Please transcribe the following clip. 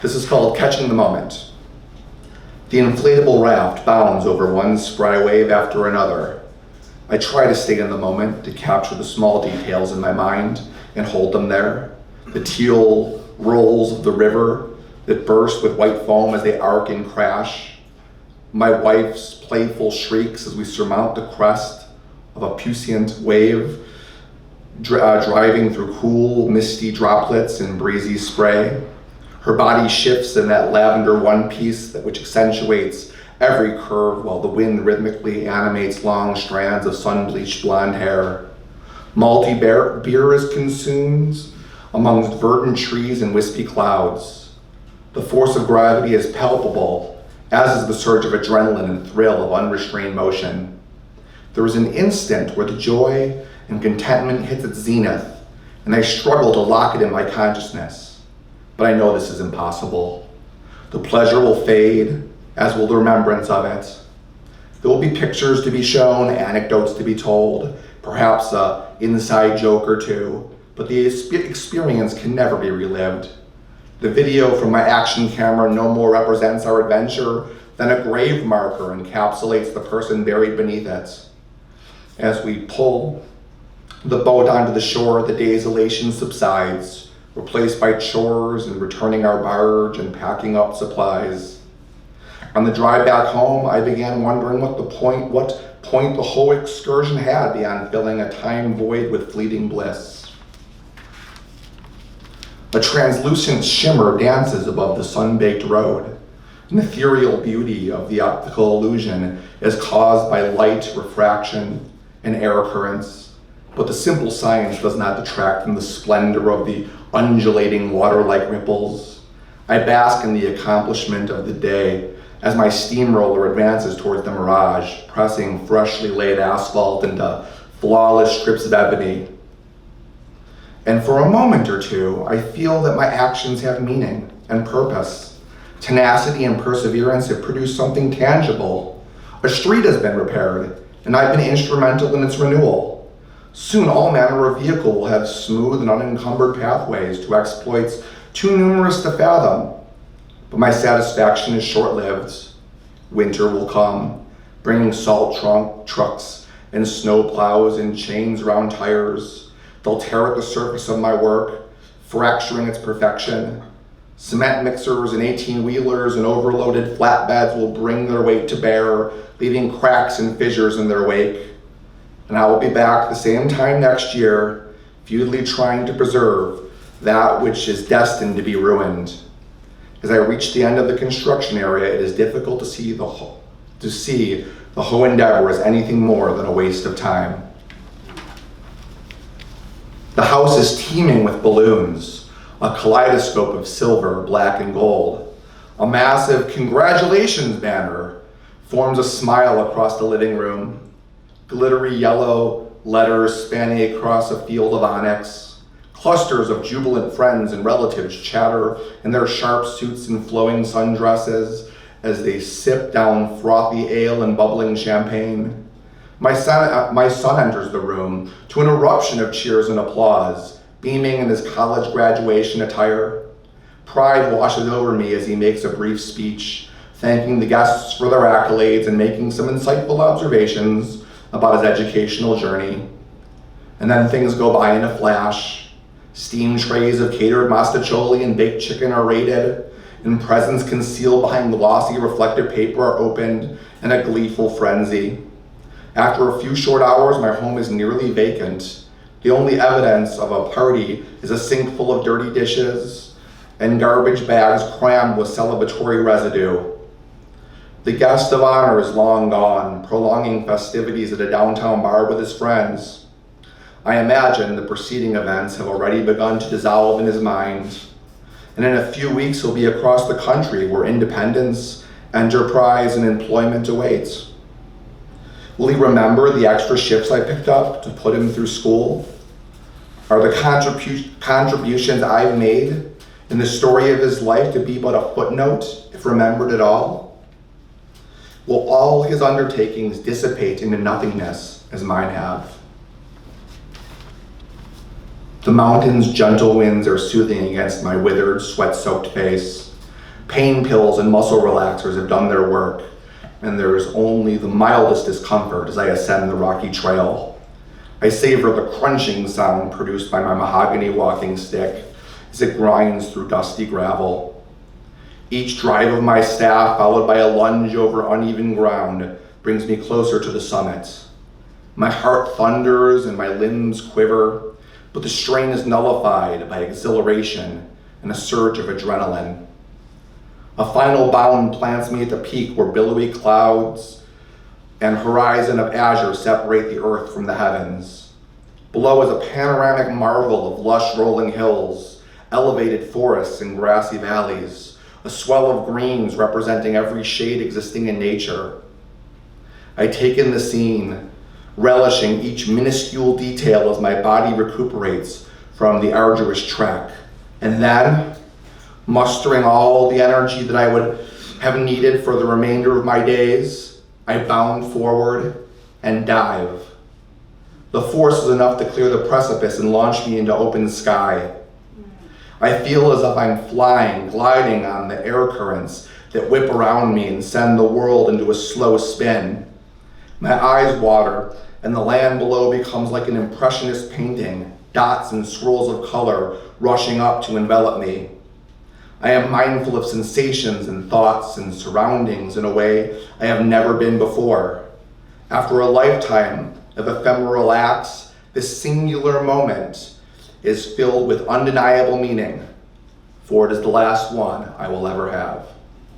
This is called catching the moment. The inflatable raft bounds over one spry wave after another. I try to stay in the moment, to capture the small details in my mind and hold them there. The teal rolls of the river that burst with white foam as they arc and crash. My wife's playful shrieks as we surmount the crest of a puissant wave, driving through cool, misty droplets and breezy spray. Her body shifts in that lavender one piece which accentuates every curve while the wind rhythmically animates long strands of sun-bleached blonde hair. Malty beer is consumed amongst verdant trees and wispy clouds. The force of gravity is palpable, as is the surge of adrenaline and thrill of unrestrained motion. There is an instant where the joy and contentment hits its zenith, and I struggle to lock it in my consciousness. But I know this is impossible. The pleasure will fade, as will the remembrance of it. There will be pictures to be shown, anecdotes to be told, perhaps an inside joke or two, but the experience can never be relived. The video from my action camera no more represents our adventure than a grave marker encapsulates the person buried beneath it. As we pull the boat onto the shore, the day's elation subsides, replaced by chores and returning our barge and packing up supplies. On the drive back home, I began wondering what point the whole excursion had beyond filling a time void with fleeting bliss. A translucent shimmer dances above the sun-baked road. An ethereal beauty of the optical illusion is caused by light, refraction, and air currents, but the simple science does not detract from the splendor of the undulating water-like ripples. I bask in the accomplishment of the day as my steamroller advances towards the mirage, pressing freshly laid asphalt into flawless strips of ebony. And for a moment or two, I feel that my actions have meaning and purpose. Tenacity and perseverance have produced something tangible. A street has been repaired, and I've been instrumental in its renewal. Soon all manner of vehicle will have smooth and unencumbered pathways to exploits too numerous to fathom. But my satisfaction is short-lived. Winter will come, bringing salt trucks and snow plows and chains around tires. They'll tear at the surface of my work, fracturing its perfection. Cement mixers and 18-wheelers and overloaded flatbeds will bring their weight to bear, leaving cracks and fissures in their wake. And I will be back the same time next year, futilely trying to preserve that which is destined to be ruined. As I reach the end of the construction area, it is difficult to see the whole endeavor as anything more than a waste of time. The house is teeming with balloons, a kaleidoscope of silver, black, and gold. A massive "Congratulations" banner forms a smile across the living room. Glittery yellow letters spanning across a field of onyx. Clusters of jubilant friends and relatives chatter in their sharp suits and flowing sundresses as they sip down frothy ale and bubbling champagne. My son enters the room to an eruption of cheers and applause, beaming in his college graduation attire. Pride washes over me as he makes a brief speech, thanking the guests for their accolades and making some insightful observations about his educational journey. And then things go by in a flash. Steam trays of catered mastacholi and baked chicken are raided, and presents concealed behind glossy reflective paper are opened in a gleeful frenzy. After a few short hours, my home is nearly vacant. The only evidence of a party is a sink full of dirty dishes and garbage bags crammed with celebratory residue. The guest of honor is long gone, prolonging festivities at a downtown bar with his friends. I imagine the preceding events have already begun to dissolve in his mind, and in a few weeks he'll be across the country where independence, enterprise, and employment awaits. Will he remember the extra shifts I picked up to put him through school? Are the contributions I've made in the story of his life to be but a footnote, if remembered at all? Will all his undertakings dissipate into nothingness as mine have? The mountain's gentle winds are soothing against my withered, sweat-soaked face. Pain pills and muscle relaxers have done their work, and there is only the mildest discomfort as I ascend the rocky trail. I savor the crunching sound produced by my mahogany walking stick as it grinds through dusty gravel. Each drive of my staff, followed by a lunge over uneven ground, brings me closer to the summit. My heart thunders and my limbs quiver, but the strain is nullified by exhilaration and a surge of adrenaline. A final bound plants me at the peak where billowy clouds and horizon of azure separate the earth from the heavens. Below is a panoramic marvel of lush rolling hills, elevated forests and grassy valleys, a swell of greens representing every shade existing in nature. I take in the scene, relishing each minuscule detail as my body recuperates from the arduous trek. And then, mustering all the energy that I would have needed for the remainder of my days, I bound forward and dive. The force is enough to clear the precipice and launch me into open sky. I feel as if I'm flying, gliding on the air currents that whip around me and send the world into a slow spin. My eyes water, and the land below becomes like an impressionist painting, dots and swirls of color rushing up to envelop me. I am mindful of sensations and thoughts and surroundings in a way I have never been before. After a lifetime of ephemeral acts, this singular moment is filled with undeniable meaning, for it is the last one I will ever have.